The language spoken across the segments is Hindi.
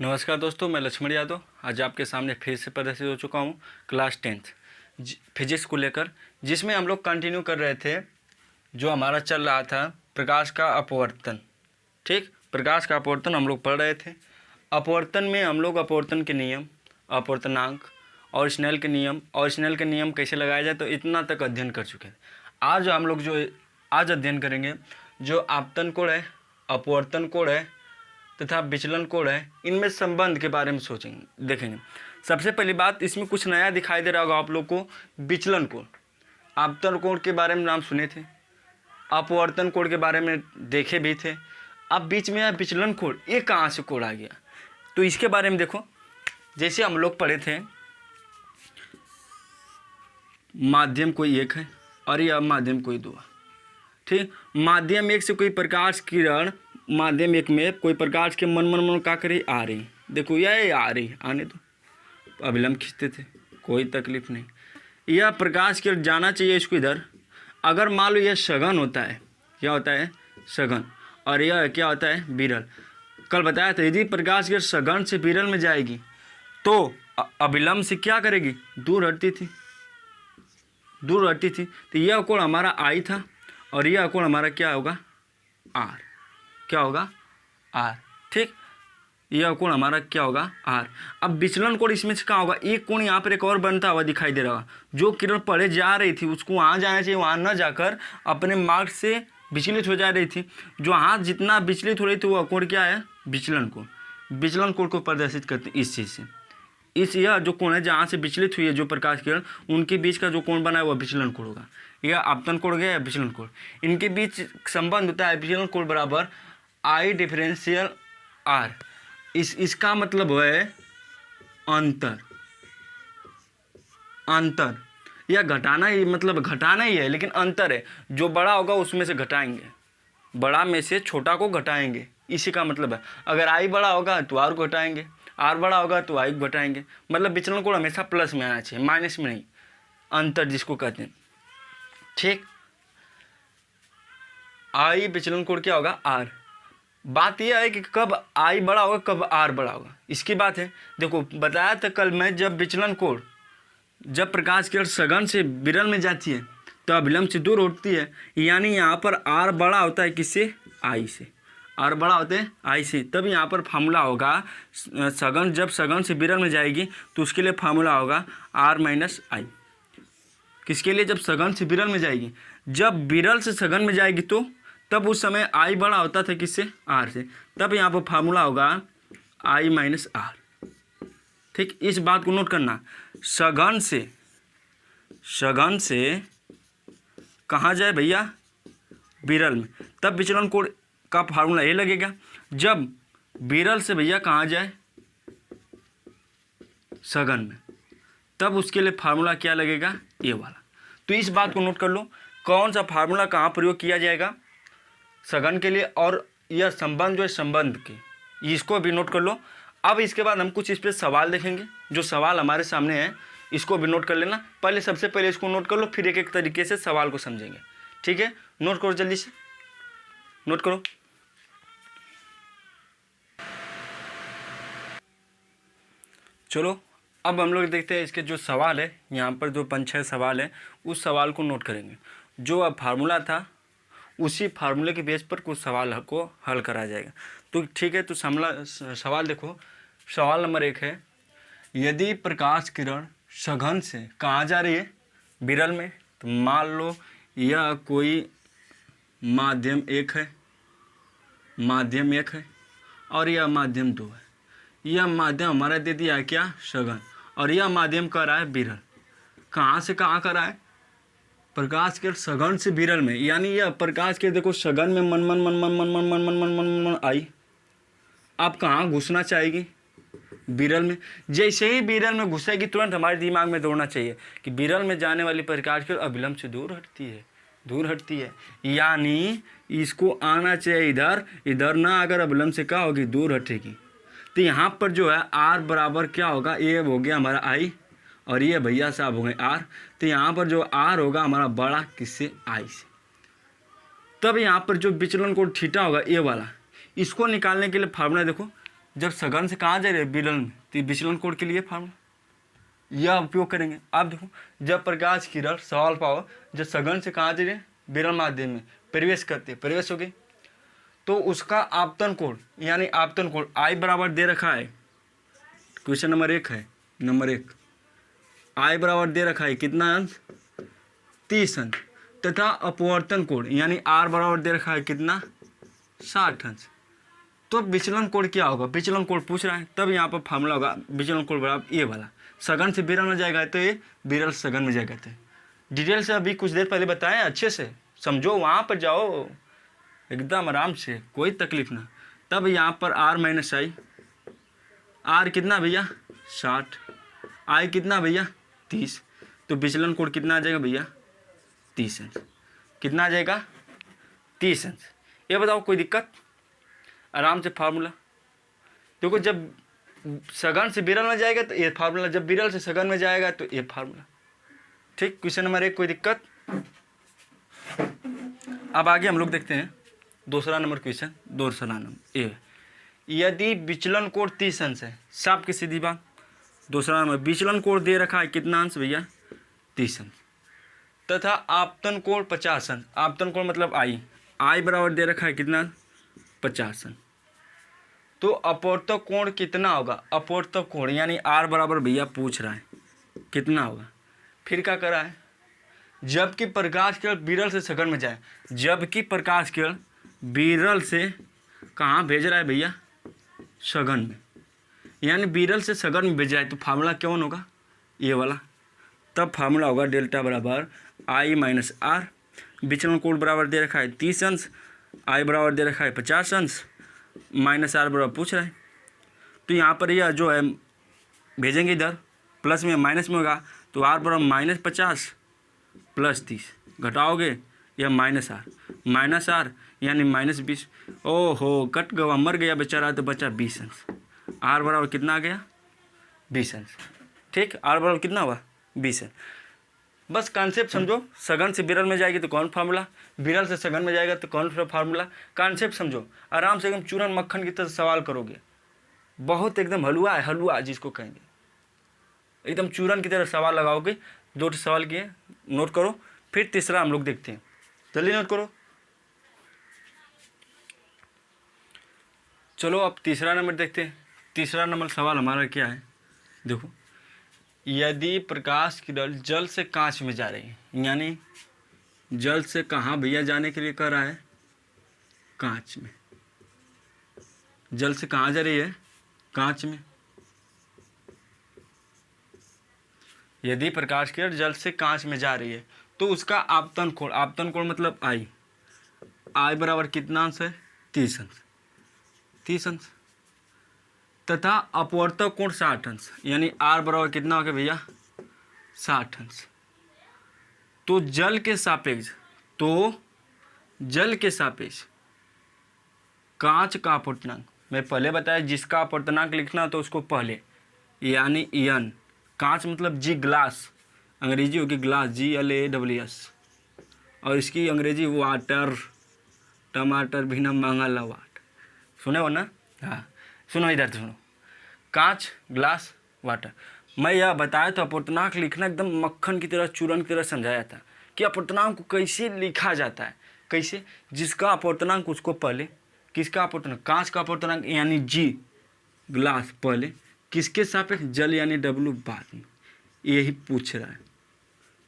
नमस्कार दोस्तों, मैं लक्ष्मण यादव आज आपके सामने फिर से प्रदर्शित हो चुका हूँ क्लास 10th फिजिक्स को लेकर, जिसमें हम लोग कंटिन्यू कर रहे थे। जो हमारा चल रहा था प्रकाश का अपवर्तन। ठीक, प्रकाश का अपवर्तन हम लोग पढ़ रहे थे। अपवर्तन में हम लोग अपवर्तन के नियम, अपवर्तनांक और स्नेल के नियम और स्नेल के नियम कैसे लगाया जाए, तो इतना तक अध्ययन कर चुके हैं। आज हम लोग जो आज अध्ययन करेंगे, जो आपतन कोण है, अपवर्तन कोण है तथा विचलन कोण है, इनमें संबंध के बारे में सोचेंगे, देखेंगे। सबसे पहली बात, इसमें कुछ नया दिखाई दे रहा होगा आप लोग को। विचलन कोण, आपतन कोण के बारे में नाम सुने थे, अपवर्तन कोण के बारे में देखे भी थे। अब बीच में यह विचलन कोण, ये कहाँ से कोण आ गया, तो इसके बारे में देखो। जैसे हम लोग पढ़े थे, माध्यम कोई एक है और यह माध्यम कोई दो है। ठीक, माध्यम एक से कोई प्रकाश किरण माध्यम एक में कोई प्रकाश के मन का करे आ रही, देखो यह आ रही, आने दो, अभिलंब खींचते थे, कोई तकलीफ नहीं। यह प्रकाश किरण जाना चाहिए इसको इधर। अगर मान लो यह सघन होता है, क्या होता है सघन, और यह क्या होता है विरल। कल बताया था, यदि प्रकाश किरण सघन से विरल में जाएगी तो अभिलंब से क्या करेगी, दूर हटती थी, दूर हटती थी। तो यह कोण हमारा आई था और यह कोण हमारा क्या होगा आर, क्या होगा आर। ठीक, यह कोण हमारा क्या होगा आर। अब विचलन कोण इसमें से क्या होगा, एक कोण यहाँ पर एक और बनता हुआ दिखाई दे रहा होगा। जो किरण पढ़े जा रही थी उसको वहाँ जाना चाहिए, वहाँ न जाकर अपने मार्ग से विचलित हो जा रही थी। जो हाथ जितना विचलित हो रही थी वह कोण क्या है, विचलन कोण। विचलन कोण को प्रदर्शित करते हैं इस चीज़ से। इस यह जो कोण है जहाँ से विचलित हुई है जो प्रकाश किरण, उनके बीच का जो कोण बना है वह विचलन कोण होगा। यह आपतन कोण गया या विचलन कोण, इनके बीच संबंध होता है विचलन कोण बराबर आई डिफरेंशियल आर। इसका मतलब है अंतर, अंतर या घटाना ही, मतलब घटाना ही है, लेकिन अंतर है। जो बड़ा होगा उसमें से घटाएंगे, बड़ा में से छोटा को घटाएंगे, इसी का मतलब है। अगर आई बड़ा होगा तो आर को घटाएंगे, आर बड़ा होगा तो आई को घटाएंगे। मतलब विचलन कोण हमेशा प्लस में आना चाहिए, माइनस में नहीं, अंतर जिसको कहते हैं। ठीक, आई विचलन कोण क्या होगा आर। बात यह है कि कब आई बड़ा होगा कब आर बड़ा होगा, इसकी बात है। देखो बताया था कल मैं, जब विचलन कोण, जब प्रकाश किरण सघन से विरल में जाती है तो अभिलंब से दूर उठती है, यानी यहाँ पर आर बड़ा होता है किससे, आई से। आर बड़ा होते हैं आई से, तब यहाँ पर फार्मूला होगा सघन, जब सघन से विरल में जाएगी तो उसके लिए फार्मूला होगा आर माइनस आई। किसके लिए, जब सघन से विरल में जाएगी। जब विरल से सघन में जाएगी तो तब उस समय आई बड़ा होता था किससे, आर से, तब यहाँ पर फार्मूला होगा आई माइनस आर। ठीक, इस बात को नोट करना। सघन से कहाँ जाए भैया, विरल में, तब विचलन कोण का फार्मूला ये लगेगा। जब विरल से भैया कहाँ जाए, सघन में, तब उसके लिए फार्मूला क्या लगेगा, ये वाला। तो इस बात को नोट कर लो, कौन सा फार्मूला कहाँ प्रयोग किया जाएगा सघन के लिए, और यह संबंध जो है संबंध के, इसको भी नोट कर लो। अब इसके बाद हम कुछ इस पर सवाल देखेंगे। जो सवाल हमारे सामने है इसको भी नोट कर लेना। पहले सबसे पहले इसको नोट कर लो, फिर एक एक तरीके से सवाल को समझेंगे। ठीक है, नोट करो, जल्दी से नोट करो। चलो अब हम लोग देखते हैं इसके जो सवाल है, यहाँ पर जो 5-6 सवाल है उस सवाल को नोट करेंगे। जो अब फार्मूला था उसी फार्मूले के बेस पर कुछ सवाल को हल करा जाएगा। तो ठीक है, तो सवाल देखो। सवाल नंबर 1 है, यदि प्रकाश किरण सघन से कहाँ जा रही है, विरल में, तो मान लो यह कोई माध्यम 1 है, माध्यम 1 है और यह माध्यम 2 है। यह माध्यम हमारा दे दिया है क्या, सघन, और यह माध्यम कर रहा है विरल। कहाँ से कहाँ कर रहा है, प्रकाश के सघन से विरल में, यानी यह प्रकाश के देखो सघन में मन मन मन मन मन मन मन मन मन मन मन आई, अब कहाँ घुसना चाहेगी, विरल में। जैसे ही विरल में घुसेगी तुरंत हमारे दिमाग में दौड़ना चाहिए कि विरल में जाने वाली प्रकाश के अभिलंब से दूर हटती है, दूर हटती है, यानी इसको आना चाहिए इधर, इधर ना अगर अभिलंब से क्या होगी, दूर हटेगी। तो यहाँ पर जो है आर बराबर क्या होगा, ये हो गया हमारा आई और ये भैया साहब हो गए आर। तो यहाँ पर जो आर होगा हमारा बड़ा किससे, आई से। तब यहाँ पर जो विचलन कोण थीटा होगा ये वाला, इसको निकालने के लिए फार्मूला देखो, जब सघन से कहाँ जा रही है, विरल में, तो ये विचलन कोण के लिए फार्मूला यह उपयोग करेंगे। आप देखो, जब प्रकाश किरण सवाल पाओ, जब सघन से कहाँ जा रही है, विरल माध्यम में प्रवेश करते, प्रवेश हो गई, तो उसका आपतन कोण यानी आपतन कोण I बराबर दे रखा है, क्वेश्चन नंबर 1 है, नंबर 1 I बराबर दे रखा है कितना अंश, 30 अंश, तथा अपवर्तन कोण यानी R बराबर दे रखा है कितना, 60 अंश। तो विचलन कोण क्या होगा, विचलन कोण पूछ रहा है, तब यहाँ पर फार्मूला होगा विचलन कोण बराबर ये वाला, सघन से विरल में जाएगा तो ये विरल सघन में जाएगा। तो डिटेल से अभी कुछ देर पहले बताया, अच्छे से समझो, वहाँ पर जाओ एकदम आराम से, कोई तकलीफ ना। तब यहाँ पर R माइनस I, R कितना भैया 60, I कितना भैया 30, तो विचलन कोण कितना आ जाएगा भैया 30 अंश, कितना आ जाएगा 30 अंश। ये बताओ कोई दिक्कत, आराम से फार्मूला देखो, जब सघन से विरल में जाएगा तो ये फार्मूला, जब विरल से सघन में जाएगा तो ये फार्मूला। ठीक, क्वेश्चन नंबर 1 कोई दिक्कत। अब आगे हम लोग देखते हैं दूसरा नंबर क्वेश्चन, दूसरा नंबर ए, यदि विचलन कोण 30 अंश है, साफ की सीधी बात। दूसरा नंबर विचलन कोण दे रखा है कितना अंश भैया 30 अंश, तथा आपतन कोण 50 अंश, आपतन कोण मतलब I बराबर दे रखा है कितना 50 अंश। तो अपवर्तक कोण कितना होगा, अपवर्तक कोण यानी R बराबर भैया पूछ रहा है कितना होगा। फिर क्या करा है, जबकि प्रकाश किरण विरल से सघन में जाए, जबकि प्रकाश किरण विरल से कहाँ भेज रहा है भैया, सघन में, यानी विरल से सघन में भेज रहा है, तो फार्मूला कौन होगा, ये वाला। तब फार्मूला होगा डेल्टा बराबर I माइनस R, विचलन कोण बराबर दे रखा है 30 अंश, I बराबर दे रखा है 50 अंश, माइनस R बराबर पूछ रहा है। तो यहाँ पर यह जो है भेजेंगे इधर, प्लस में माइनस में होगा, तो R बराबर -50 प्लस 30, घटाओगे यह माइनस R यानी -20। ओहो कट गवा, मर गया बेचारा, तो बचा 20 अंश। R बराबर कितना आ गया 20 अंश। ठीक, R बराबर कितना हुआ 20 अंश। बस कॉन्सेप्ट समझो, सघन से विरल में जाएगी तो कौन फार्मूला, विरल से सघन में जाएगा तो कौन सा फार्मूला, कॉन्सेप्ट समझो, आराम से एकदम चूरन मक्खन की तरह सवाल करोगे, बहुत एकदम हलवा है, हलवा जिसको कहेंगे, एकदम चूरन की तरह सवाल लगाओगे। 2 सवाल किए, नोट करो। फिर तीसरा हम लोग देखते हैं, जल्दी नोट करो। चलो अब तीसरा नंबर देखते हैं। तीसरा नंबर सवाल हमारा क्या है, देखो, यदि प्रकाश किरण जल से कांच में जा रही है, यानी जल से कहाँ भैया जाने के लिए कह रहा है, कांच में, जल से कहाँ जा रही है, कांच में। यदि प्रकाश किरण जल से कांच में जा रही है तो उसका आपतन कोण, आपतन कोण मतलब I बराबर कितना अंश है 30 अंश, 30 अंश, तथा अपवर्तक कोण 60 अंश, यानी R बराबर कितना हो गया भैया 60 अंश। तो जल के सापेक्ष कांच का अपवर्तनांक, मैं पहले बताया जिसका अपवर्तनांक लिखना तो उसको पहले, यानी N, कांच मतलब G ग्लास, अंग्रेजी होगी ग्लास, GLASS, और इसकी अंग्रेजी वाटर, टमाटर भी ना मांगला वाट, सुने हो ना, हाँ सुनो इधर तो सुनो, कांच ग्लास वाटर। मैं यह बताया तो अपवर्तनांक लिखना एकदम मक्खन की तरह, चूरन की तरह समझाया था कि अपवर्तनांक को कैसे लिखा जाता है, कैसे, जिसका अपवर्तनांक उसको पहले, किसका अपवर्तनांक, कांच का अपवर्तनांक यानी G ग्लास पहले, किसके सापेक्ष, जल यानी W बाद में। यही पूछ रहा है,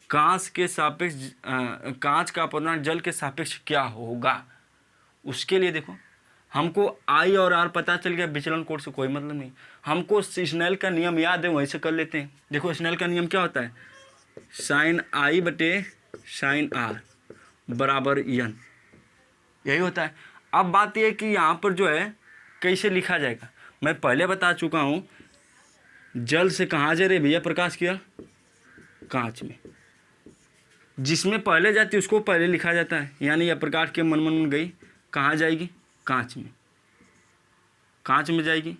कांच के सापेक्ष, कांच का अपवर्तनांक जल के सापेक्ष क्या होगा। उसके लिए देखो, हमको I और R पता चल गया, विचलन कोण से कोई मतलब नहीं, हमको स्नेल का नियम याद है, वैसे कर लेते हैं। देखो स्नेल का नियम क्या होता है, sin I बटे sin R बराबर N, यही होता है। अब बात यह है कि यहाँ पर जो है कैसे लिखा जाएगा, मैं पहले बता चुका हूँ, जल से कहाँ जा रही भैया प्रकाश किरण, कांच में, जिसमें पहले जाती है उसको पहले लिखा जाता है, यानी यह प्रकाश के मन गई, कहाँ जाएगी, कांच में, कांच में जाएगी,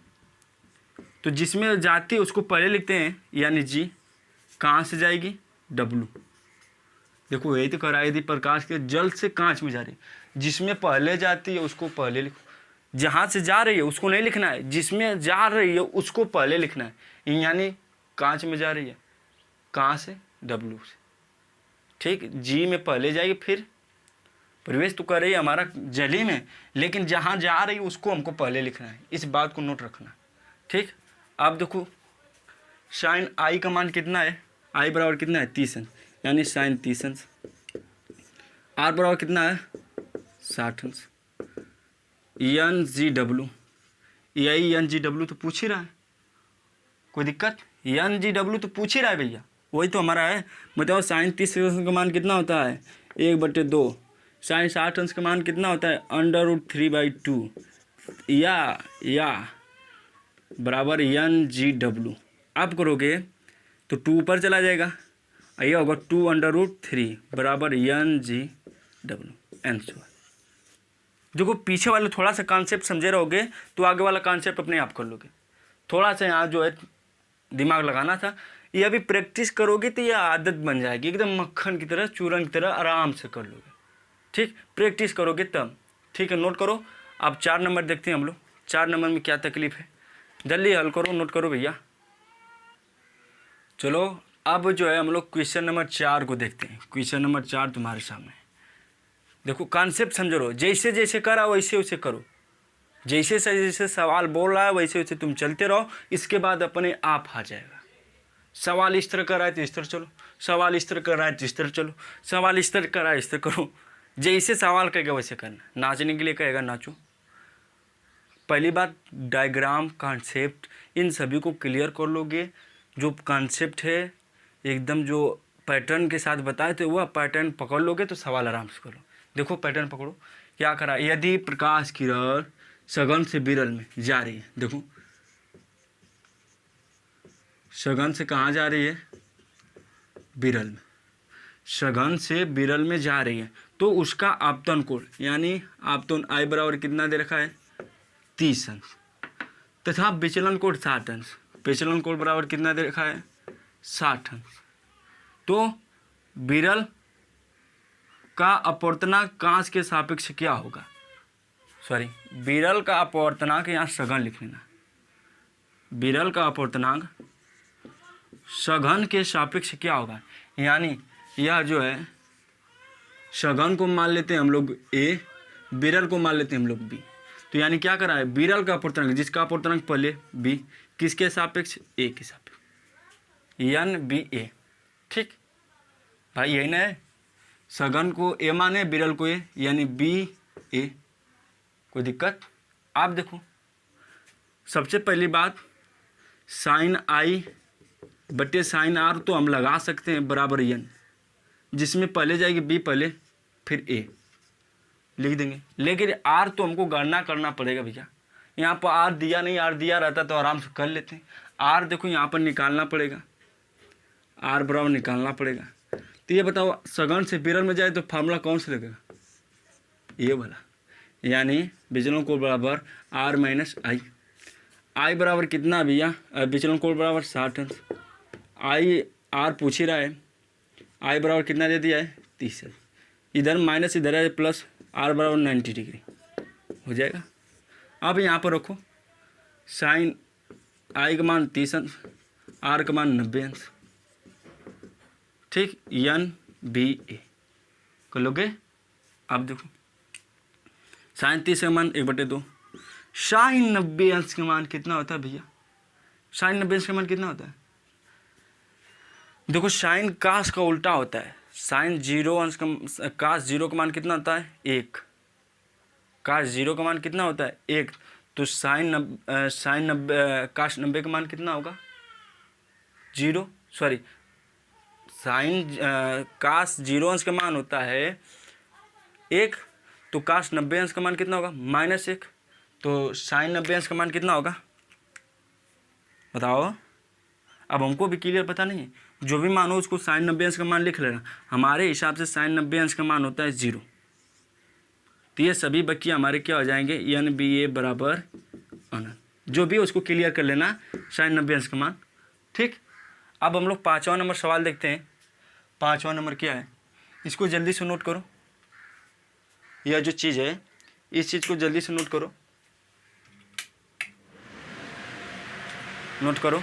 तो जिसमें जाती है उसको पहले लिखते हैं, यानी G, कहाँ से जाएगी W। देखो यही तो करा, यदि प्रकाश के जल से कांच में जा रही, जिसमें पहले जाती है उसको पहले लिखो, जहाँ से जा रही है उसको नहीं लिखना है, जिसमें जा रही है उसको पहले लिखना है। यानी कांच में जा रही है, कहाँ से, W से, ठीक। G में पहले जाएगी, फिर प्रवेश तो कर रही है हमारा जली में, लेकिन जहाँ जा रही है उसको हमको पहले लिखना है, इस बात को नोट रखना, ठीक। अब देखो साइन I का मान कितना है, I बराबर कितना है 30 अंश, यानी साइन 30 अंश। R बराबर कितना है 60 अंश। NGW, यही NGW तो पूछ ही रहा है, कोई दिक्कत, NGW तो पूछ ही रहा है भैया, वही तो हमारा है। बताओ साइन 30 अंश का मान कितना होता है 1/2, साइन 60 अंश का मान कितना होता है √3/2, या बराबर NGW। आप करोगे तो 2 ऊपर चला जाएगा, यह होगा 2√3 बराबर NGW आंसर। देखो पीछे वाले थोड़ा सा कॉन्सेप्ट समझे रहोगे तो आगे वाला कॉन्सेप्ट अपने आप कर लोगे। थोड़ा सा यहाँ जो है दिमाग लगाना था, ये अभी प्रैक्टिस करोगे तो ये आदत बन जाएगी, एकदम मक्खन की तरह, चूरन की तरह आराम से कर लोगे, ठीक। प्रैक्टिस करोगे तब, ठीक है। नोट करो। अब 4 नंबर देखते हैं हम लोग, 4 नंबर में क्या तकलीफ है, जल्दी हल करो, नोट करो भैया। चलो अब जो है हम लोग क्वेश्चन नंबर 4 को देखते हैं। क्वेश्चन नंबर 4 तुम्हारे सामने, देखो कॉन्सेप्ट समझो रहो, जैसे जैसे करा वैसे वैसे करो, जैसे जैसे सवाल बोल रहा है वैसे वैसे तुम चलते रहो, इसके बाद अपने आप आ जाएगा। सवाल इस तरह कर रहा है तो इस तरह चलो, सवाल इस तरह कर रहा है तो इस तरह चलो, सवाल इस तरह कर रहा है इस तरह करो, जैसे सवाल कहेगा वैसे करना। नाचने के लिए कहेगा नाचो। पहली बात डायग्राम, कॉन्सेप्ट, इन सभी को क्लियर कर लोगे। जो कॉन्सेप्ट है एकदम जो पैटर्न के साथ बताए थे वह पैटर्न पकड़ लोगे तो सवाल आराम से करो। देखो पैटर्न पकड़ो, क्या करा, यदि प्रकाश किरण सघन से विरल में जा रही है, देखो सघन से कहाँ जा रही है, विरल में, सघन से विरल में जा रही है, तो उसका आपतन कोण, यानी आपतन I बराबर कितना दे रखा है 30 अंश, तथा विचलन कोण 60 अंश, विचलन कोण बराबर कितना दे रखा है 60 अंश। तो विरल का अपवर्तनांक कांच के सापेक्ष क्या होगा, सॉरी विरल का अपवर्तनांक, यहाँ सघन लिख लेना, विरल का अपवर्तनांक सघन के सापेक्ष क्या होगा। यानी यह जो है सघन को मान लेते हैं हम लोग A, विरल को मान लेते हैं हम लोग B। तो यानी क्या करा है, विरल का अपवर्तनांक, जिसका अपवर्तनांक पहले B, किसके सापेक्ष A के सापेक्ष, NBA, ठीक भाई यही ना है। सघन को A माने, विरल को A, यानी BA। कोई दिक्कत। आप देखो सबसे पहली बात साइन I बटे साइन R तो हम लगा सकते हैं बराबर N, जिसमें पहले जाएगी B पहले फिर A लिख देंगे, लेकिन R तो हमको गणना करना पड़ेगा भैया। यहाँ पर R दिया नहीं, R दिया रहता तो आराम से कर लेते हैं। R देखो यहाँ पर निकालना पड़ेगा, R बराबर निकालना पड़ेगा। तो ये बताओ सघन से विरल में जाए तो फार्मूला कौन सा लगेगा, ये वाला, यानी विचलन कोण बराबर R माइनस I। I बराबर कितना भैया, विचलन कोण बराबर 60 अंश। R पूछ ही रहा है, I बराबर कितना दे दिया है 30 अंश, इधर माइनस इधर है प्लस, R बराबर 90 डिग्री हो जाएगा। अब यहाँ पर रखो साइन I का मान 30 अंश, R का मान 90 अंश, ठीक, NBA कर लोगे। अब देखो साइन 30 का मान 1/2, साइन 90 अंश का मान कितना होता है भैया, साइन 90 अंश का मान कितना होता है, देखो साइन कास का उल्टा होता है, साइन 0 अंश का, कास 0 का मान कितना होता है 1, कास 0 का मान कितना होता है 1, तो साइन 90 कास 90 का मान कितना होगा 0, सॉरी साइन कास 0 अंश का मान होता है 1, तो कास 90 अंश का मान कितना होगा -1, तो साइन 90 अंश का मान कितना होगा बताओ। अब हमको भी क्लियर पता नहीं है, जो भी मान हो उसको साइन 90 अंश का मान लिख लेना। हमारे हिसाब से साइन 90 अंश का मान होता है 0, तो ये सभी बच्चे हमारे क्या हो जाएंगे NBA बराबर अनंत, जो भी उसको क्लियर कर लेना साइन 90 अंश का मान, ठीक। अब हम लोग 5वां नंबर सवाल देखते हैं। 5वां नंबर क्या है, इसको जल्दी से नोट करो, यह जो चीज़ है इस चीज़ को जल्दी से नोट करो। नोट करो।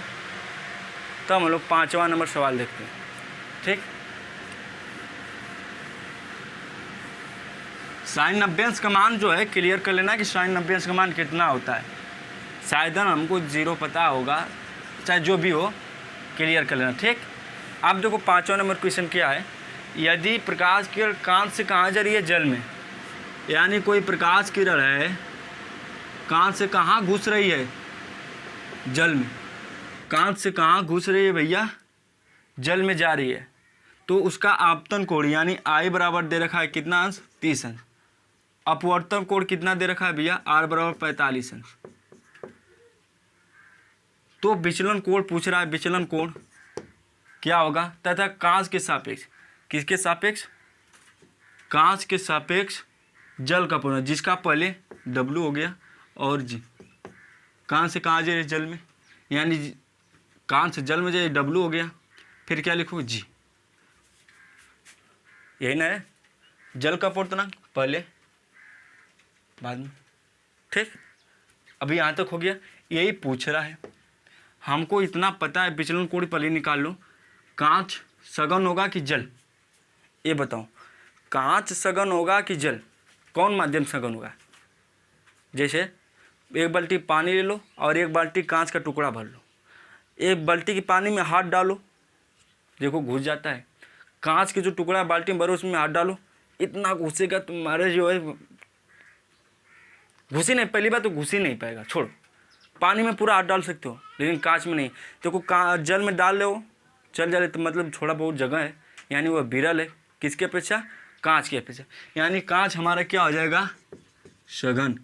तब हम लोग 5वां नंबर सवाल देखते हैं। ठीक, साइन 90 का मान जो है क्लियर कर लेना कि साइन 90 का मान कितना होता है। शायद हमको 0 पता होगा, चाहे जो भी हो क्लियर कर लेना। ठीक, अब देखो 5वां नंबर क्वेश्चन क्या है, यदि प्रकाश किरण कांच से कहाँ जा रही है, जल में, यानी कोई प्रकाश किरण है कांच से कहाँ घुस रही है, जल में। कांच से कहाँ घुस रही है भैया, जल में जा रही है, तो उसका आपतन कोण यानी आई बराबर दे रखा है कितना अंश, 30 अंश। अपवर्तन कोण कितना दे रखा है भैया, आर बराबर 45 अंश। तो विचलन कोण पूछ रहा है, विचलन कोण क्या होगा, तथा कांच के सापेक्ष, किसके सापेक्ष, कांच के सापेक्ष जल का पूर्ण, जिसका पहले W हो गया और G, कांच से कहाँ जा रही है, जल में, यानी कांच से जल में जाए W हो गया, फिर क्या लिखो G, यही ना है जल का पूर्णांक, पहले बाद में। ठीक, अभी यहाँ तक हो गया, यही पूछ रहा है। हमको इतना पता है, विचलन कोण पहले निकाल लो। कांच सघन होगा कि जल, ये बताओ, कांच सघन होगा कि जल, कौन माध्यम सघन होगा। जैसे एक बाल्टी पानी ले लो और एक बाल्टी कांच का टुकड़ा भर लो, एक बाल्टी के पानी में हाथ डालो, देखो घुस जाता है। कांच के जो टुकड़ा बाल्टी में भरो उसमें हाथ डालो, इतना घुसेगा तुम्हारे जो है, घुसी नहीं, पहली बात तो घुस ही नहीं पाएगा, छोड़ो। पानी में पूरा हाथ डाल सकते हो लेकिन कांच में नहीं। देखो जल में डाल लो चल जाए, तो मतलब थोड़ा बहुत जगह है, यानी वह विरल है, किसके अपेक्षा, कांच की अपेक्षा। यानी कांच हमारा क्या हो जाएगा, सघन,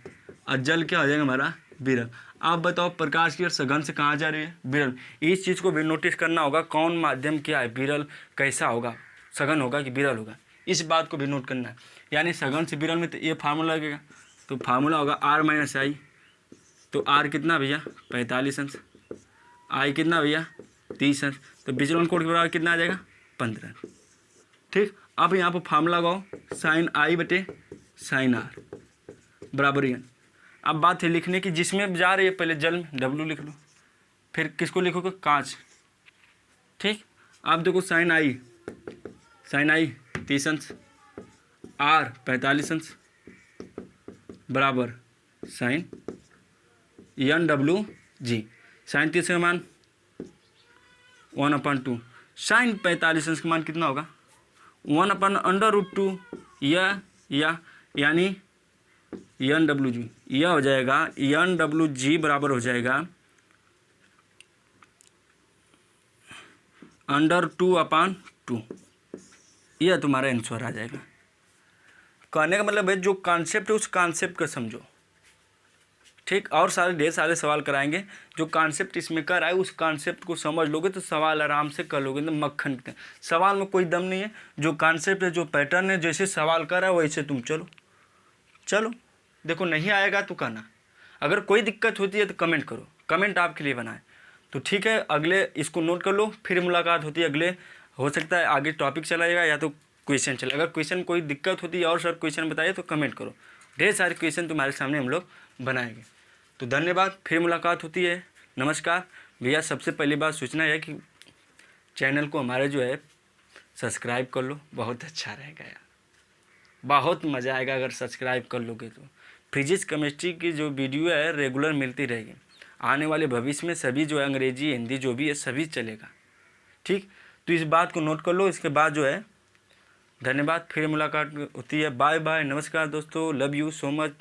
और जल क्या हो जाएगा हमारा, विरल। आप बताओ प्रकाश की सघन से कहाँ जा रही है, विरल। इस चीज़ को भी नोटिस करना होगा, कौन माध्यम क्या है, विरल कैसा होगा, सघन होगा कि विरल होगा, इस बात को भी नोट करना है। यानी सघन से विरल में तो ये फार्मूला लगेगा, तो फार्मूला होगा R माइनस आई। तो R कितना भैया, 45 अंश, I कितना भैया, 30 अंश, तो विचलन कोण के बराबर कितना आ जाएगा, 15। ठीक, अब यहाँ पर फार्मूला लगाओ, साइन I बटे साइन R बराबर n। अब बात है लिखने की, जिसमें जा रही है पहले जल में W लिख लो, फिर किसको लिखोगे, कांच। ठीक, आप देखो साइन I 30 अंश, R 45 अंश बराबर साइन NWG। साइन 30 का मान 1/2, साइन 45 अंश का मान कितना होगा, 1/√2, या यानी NWG, यह हो जाएगा NWG बराबर हो जाएगा √2/2। यह तुम्हारा आंसर आ जाएगा। कहने का मतलब है जो कॉन्सेप्ट है उस कॉन्सेप्ट को समझो। ठीक, और सारे ढेर सारे सवाल कराएंगे, जो कॉन्सेप्ट इसमें कर आए उस कॉन्सेप्ट को समझ लोगे तो सवाल आराम से कर लोगे, तो मक्खन की तरह। सवाल में कोई दम नहीं है, जो कॉन्सेप्ट है, जो पैटर्न है, जैसे सवाल कर रहा है वैसे तुम चलो। देखो नहीं आएगा तो कहना, अगर कोई दिक्कत होती है तो कमेंट करो, कमेंट आपके लिए बनाए। तो ठीक है, अगले इसको नोट कर लो, फिर मुलाकात होती है अगले, हो सकता है आगे टॉपिक चलाएगा या तो क्वेश्चन चलेगा। अगर क्वेश्चन कोई दिक्कत होती है और सर क्वेश्चन बताइए तो कमेंट करो, ढेर सारे क्वेश्चन तुम्हारे सामने हम लोग बनाएंगे। तो धन्यवाद, फिर मुलाकात होती है, नमस्कार भैया। सबसे पहली बात सूचना है कि चैनल को हमारे जो है सब्सक्राइब कर लो, बहुत अच्छा रहेगा यार, बहुत मज़ा आएगा अगर सब्सक्राइब कर लोगे तो। फिजिक्स केमिस्ट्री की जो वीडियो है रेगुलर मिलती रहेगी, आने वाले भविष्य में सभी जो है अंग्रेजी हिंदी जो भी है सभी चलेगा। ठीक, तो इस बात को नोट कर लो। इसके बाद जो है धन्यवाद, फिर मुलाकात होती है, बाय बाय, नमस्कार दोस्तों, लव यू सो मच।